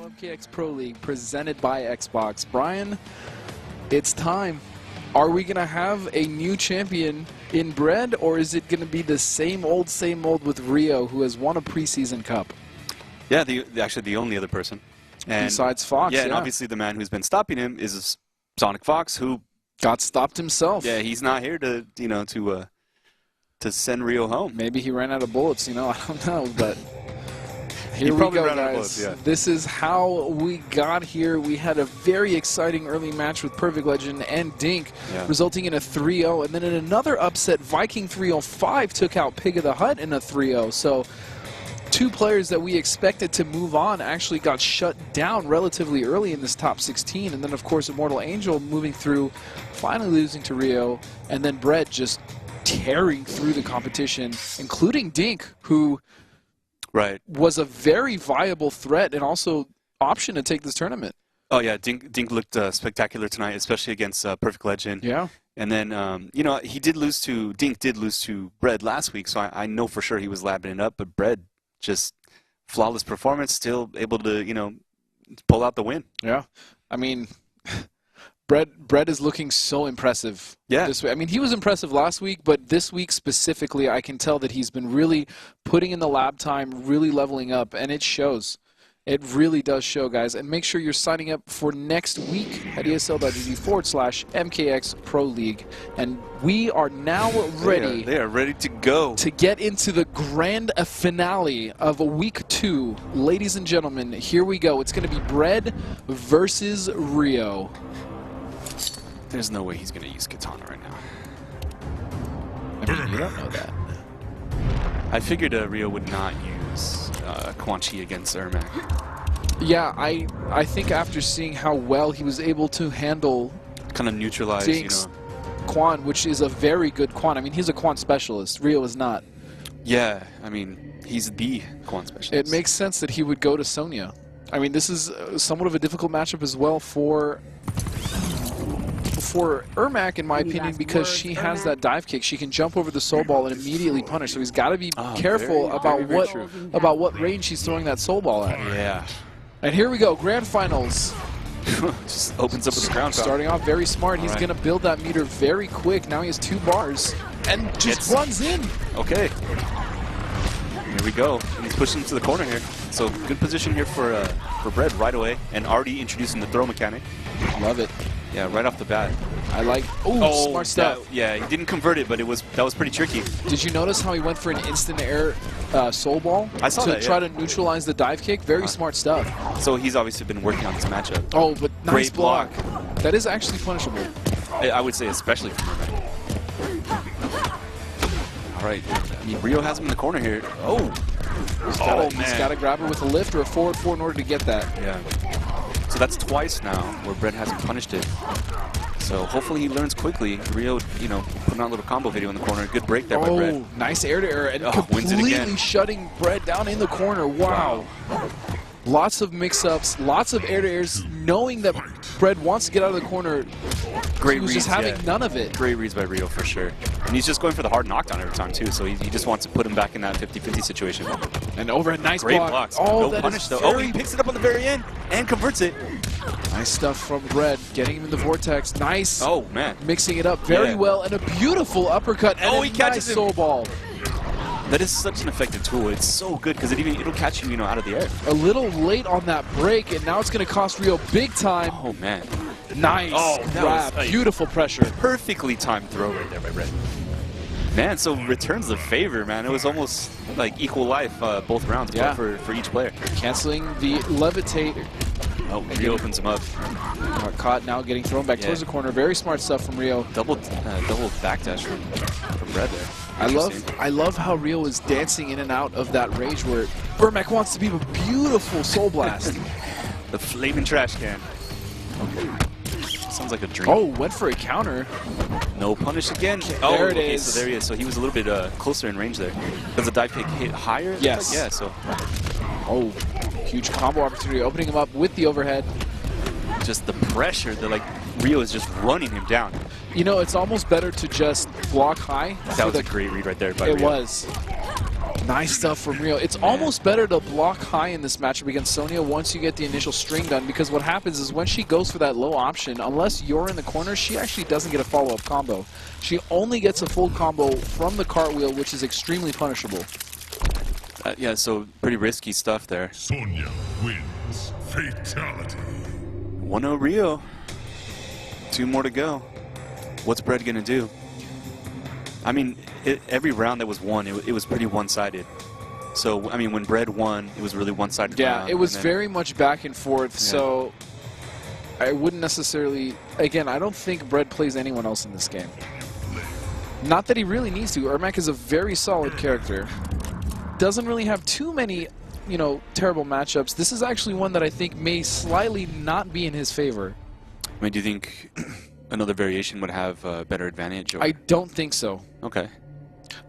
MKX Pro League presented by Xbox. Brian, it's time. Are we going to have a new champion in Bread, or is it going to be the same old with Rio, who has won a preseason cup? Yeah, actually the only other person. And besides Fox, yeah. And obviously the man who's been stopping him is Sonic Fox, who got stopped himself. Yeah, he's not here to, to send Rio home. Maybe he ran out of bullets, I don't know, but here we go, guys. Bullets, yeah. This is how we got here. We had a very exciting early match with Perfect Legend and Dink, resulting in a 3-0. And then in another upset, Viking 305 took out Pig of the Hut in a 3-0. So two players that we expected to move on actually got shut down relatively early in this top 16. And then, of course, Immortal Angel moving through, finally losing to Rio. And then Brett just tearing through the competition, including Dink, who was a very viable threat and also option to take this tournament. Oh, yeah, Dink looked spectacular tonight, especially against Perfect Legend. Yeah. And then, Dink did lose to Bread last week, so I know for sure he was lapping it up, but Bread, just flawless performance, still able to, pull out the win. Yeah. I mean, Brett is looking so impressive. Yeah. This way. I mean, he was impressive last week, but this week specifically, I can tell that he's been really putting in the lab time, really leveling up, and it shows. It really does show, guys. And make sure you're signing up for next week at ESL.gg/MKX Pro League. And we are now ready. They are ready to go. To get into the grand finale of week 2. Ladies and gentlemen, here we go. It's going to be Bread versus Rio. There's no way he's going to use Katana right now. I mean, you don't know that. I figured Rio would not use Quan Chi against Ermac. Yeah, I think after seeing how well he was able to handle kind of neutralize Dink's Quan, which is a very good Quan. I mean, he's a Quan specialist. Rio is not. Yeah, I mean, he's the Quan specialist. It makes sense that he would go to Sonya. I mean, this is somewhat of a difficult matchup as well for Ermac, in my opinion, because she has that dive kick. She can jump over the soul ball and immediately punish. So he's got to be careful about what range he's throwing that soul ball at. Yeah. And here we go, grand finals. Just opens up with the ground. Starting off very smart. He's going to build that meter very quick. Now he has 2 bars and just runs in. Okay. Here we go. And he's pushing to the corner here. So good position here for Bread right away, and already introducing the throw mechanic. Love it. Yeah, right off the bat. I like. Smart stuff. Yeah, he didn't convert it, but that was pretty tricky. Did you notice how he went for an instant air soul ball? I saw that. To try to neutralize the dive kick. Very smart stuff. So he's obviously been working on this matchup. Oh, but nice Great block. That is actually punishable. I would say, especially from Ermac. All right, I mean, Rio has him in the corner here. He's got to grab her with a lift or a forward 4 in order to get that. Yeah. So that's twice now where Brett hasn't punished it. So hopefully he learns quickly. Rio, putting on a little combo video in the corner. Good break there by Brett. Oh, nice air to air and wins it again. completely shutting Brett down in the corner. Wow. Lots of mix-ups, lots of air-to-airs, knowing that Brett wants to get out of the corner. Great reads, just having none of it. Great reads by Rio for sure. And he's just going for the hard knockdown every time too, so he just wants to put him back in that 50-50 situation. And overhead, nice Great block. blocks. Oh, no punish though. Oh, he picks it up on the very end and converts it. Nice stuff from Brett, getting him in the vortex. Nice. Oh, man. Mixing it up very well, and a beautiful uppercut and he catches nice soul ball. That is such an effective tool. It's so good because it'll catch you, out of the air. A little late on that break, and now it's going to cost Rio big time. Oh, man. Nice grab. Beautiful pressure. Perfectly timed throw right there by Brett. Man, so returns the favor, man. It was almost like equal life both rounds for each player. Canceling the levitate. Oh, Rio opens him up. Got caught, now getting thrown back towards the corner. Very smart stuff from Rio. Double backdash from Brett there. I love how Rio is dancing in and out of that rage where Ermac wants to be a beautiful soul blast. The flaming trash can. Sounds like a dream. Oh, went for a counter. No punish again. There it is. So there he is. So he was a little bit closer in range there. Does the dive kick hit higher? Yes. Yeah, so. Oh, huge combo opportunity. Opening him up with the overhead. Just the pressure. Rio is just running him down. It's almost better to just block high. That was a great read right there by Rio. It was. Nice stuff from Rio. It's almost better to block high in this matchup against Sonya once you get the initial string done, because what happens is when she goes for that low option, unless you're in the corner, she actually doesn't get a follow-up combo. She only gets a full combo from the cartwheel, which is extremely punishable. Yeah, so pretty risky stuff there. Sonya wins. Fatality. 1-0 Rio. 2 more to go. What's Bread going to do? I mean, every round that was won, it was pretty one-sided. So, I mean, when Bread won, it was really one-sided. Yeah, it was very much back and forth. Yeah. So, I wouldn't necessarily... Again, I don't think Bread plays anyone else in this game. Not that he really needs to. Ermac is a very solid character. Doesn't really have too many, you know, terrible matchups. This is actually one that I think may slightly not be in his favor. I mean, do you think another variation would have a better advantage? Or? I don't think so. Okay.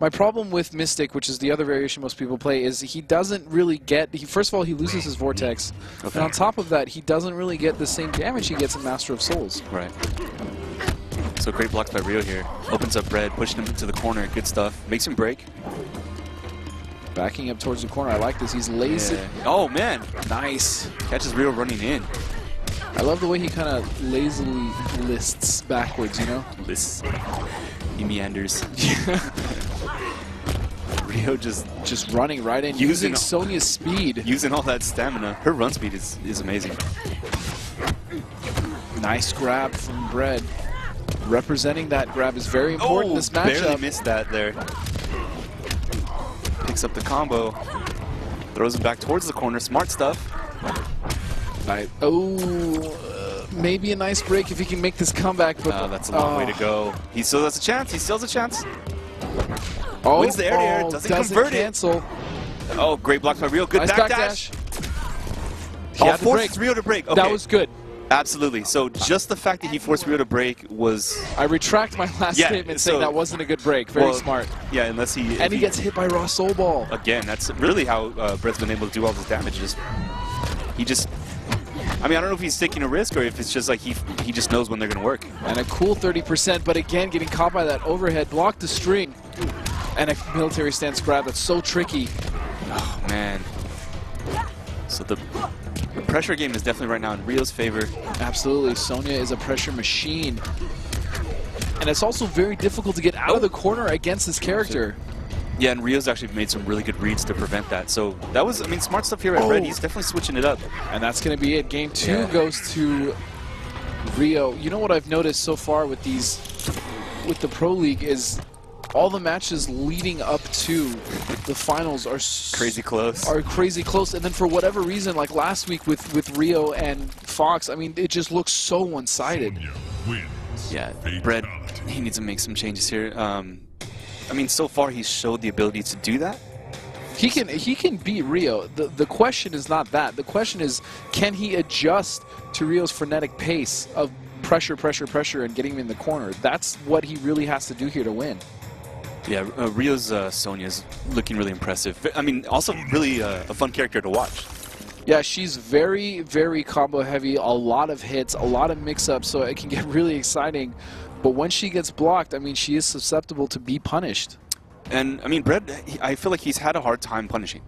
My problem with Mystic, which is the other variation most people play, is he doesn't really get... first of all, he loses his Vortex. Okay. And on top of that, he doesn't really get the same damage he gets in Master of Souls. Right. So great blocks by Rio here. Opens up Bread, pushing him into the corner. Good stuff. Makes him break. Backing up towards the corner. I like this. He's lazy. Yeah. Oh, man. Nice. Catches Rio running in. I love the way he kind of lazily lists backwards, you know? Lists. He meanders. Rio just running right in, using Sonya's speed. Using all that stamina. Her run speed is amazing. Nice grab from Bread. Representing that grab is very important in this matchup. Barely missed that there. Picks up the combo. Throws it back towards the corner. Smart stuff. Maybe a nice break if he can make this comeback. But that's a long way to go. He still has a chance. He still has a chance. Wins the air-to-air. Doesn't convert cancel. It. Oh, great block by Rio. Good nice backdash. Forces Rio to break. Okay. That was good. Absolutely. So just the fact that he forced Rio to break was... I retract my last statement saying that wasn't a good break. Very smart. Yeah, unless he... And he gets hit by raw soul ball. Again, that's really how Brett's been able to do all this damage. He just... I mean, I don't know if he's taking a risk or if it's just like he just knows when they're going to work. And a cool 30%, but again, getting caught by that overhead. Blocked the string. And a military stance grab that's so tricky. Oh, man. So the pressure game is definitely right now in Rio's favor. Absolutely. Sonya is a pressure machine. And it's also very difficult to get out of the corner against this character. Yeah, and Rio's actually made some really good reads to prevent that. So that was, I mean, smart stuff here at Red. He's definitely switching it up. And that's going to be it. Game 2 goes to Rio. You know what I've noticed so far with the Pro League is all the matches leading up to the finals are crazy close. And then for whatever reason, like last week with Rio and Fox, I mean, it just looks so one-sided. Yeah, Bread, he needs to make some changes here. I mean, so far he's showed the ability to do that. He can beat Rio. The question is not that. The question is, can he adjust to Rio's frenetic pace of pressure, and getting him in the corner? That's what he really has to do here to win. Yeah, Rio's Sonya is looking really impressive. I mean, also really a fun character to watch. Yeah, she's very, very combo heavy, a lot of hits, a lot of mix-ups, so it can get really exciting. But when she gets blocked, I mean, she is susceptible to be punished. And, I mean, Bread, I feel like he's had a hard time punishing.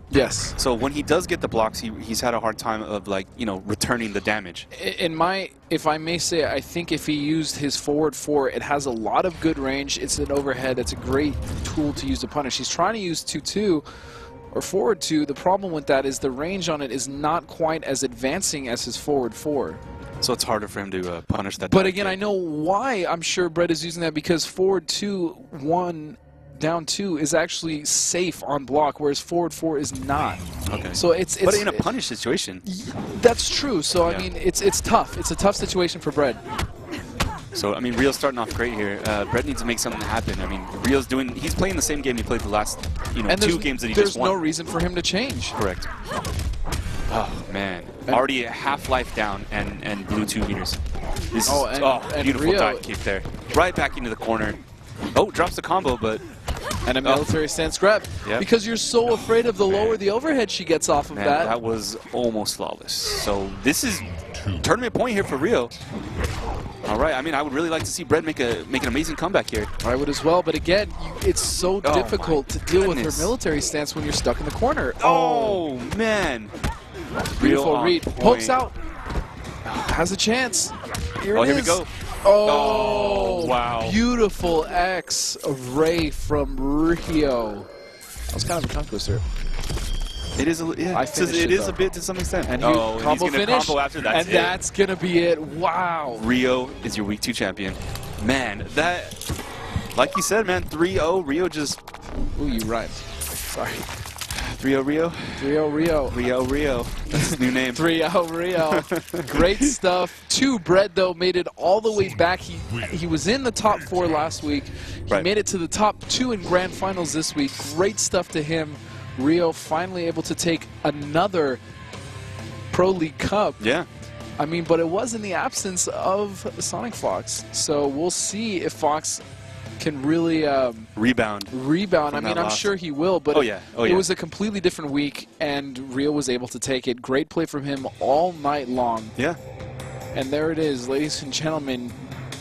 Yes. So when he does get the blocks, he's had a hard time of, like, you know, returning the damage. If I may say, I think if he used his forward 4, it has a lot of good range. It's an overhead. It's a great tool to use to punish. He's trying to use 2-2 or forward 2. The problem with that is the range on it is not quite as advancing as his forward 4. So it's harder for him to punish that. But again, I know why I'm sure Brett is using that, because forward 2-1 down 2 is actually safe on block, whereas forward 4 is not. Okay. So it's but in a punish situation. That's true. So I mean, it's tough. It's a tough situation for Brett. So I mean, Rio's starting off great here. Brett needs to make something happen. I mean, he's playing the same game he played the last 2 games that he just won. There's no reason for him to change. Correct. Oh man, already half life down and blue 2 meters. This is beautiful Rio, dive kick there, right back into the corner. Oh, drops the combo, but and a military stance grab. Yep. Because you're so afraid of the lower the overhead she gets off of that. That was almost flawless. So this is tournament point here for Rio. All right. I mean, I would really like to see Bread make an amazing comeback here. I would as well, but again, it's so difficult to deal with her military stance when you're stuck in the corner. Oh man. Beautiful read. Pokes out. Has a chance. Here we go. Oh, wow. Beautiful X Ray from Rio. That was kind of a tongue twister. It is a bit to some extent. And he's going to combo after that. And that's going to be it. Wow. Rio is your week 2 champion. Man, that, like you said, man, 3-0. Rio just... Ooh, you rhymed. Sorry. 3-0 Rio? 3-0 Rio. 3-0 Rio. That's his new name. 3-0 Rio. Great stuff. 2 Bread, though, made it all the way back. He was in the top 4 last week. He made it to the top 2 in grand finals this week. Great stuff to him. Rio finally able to take another Pro League Cup. Yeah. I mean, but it was in the absence of Sonic Fox. So we'll see if Fox can really rebound. I mean, I'm sure he will, but it was a completely different week, and Rio was able to take it. Great play from him all night long. Yeah. And there it is, ladies and gentlemen,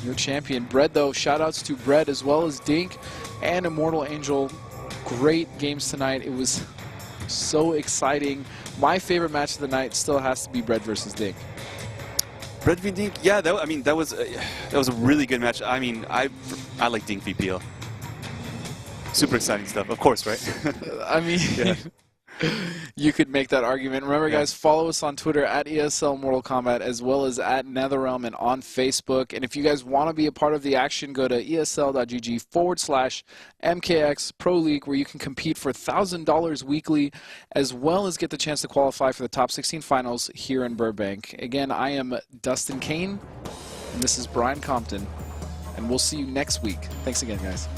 your champion. Bread, though, shout-outs to Bread as well as Dink and Immortal Angel. Great games tonight. It was so exciting. My favorite match of the night still has to be Bread versus Dink. Bread v Dink, yeah. That was a really good match. I mean, I like Dink v PL. Super exciting stuff, of course, right? I mean, you could make that argument. Remember, guys, follow us on Twitter at ESL Mortal Kombat as well as at NetherRealm and on Facebook. And if you guys want to be a part of the action, go to esl.gg/MKX Pro League, where you can compete for $1,000 weekly as well as get the chance to qualify for the top 16 finals here in Burbank. Again, I am Dustin Kane, and this is Brian Compton, and we'll see you next week. Thanks again, guys.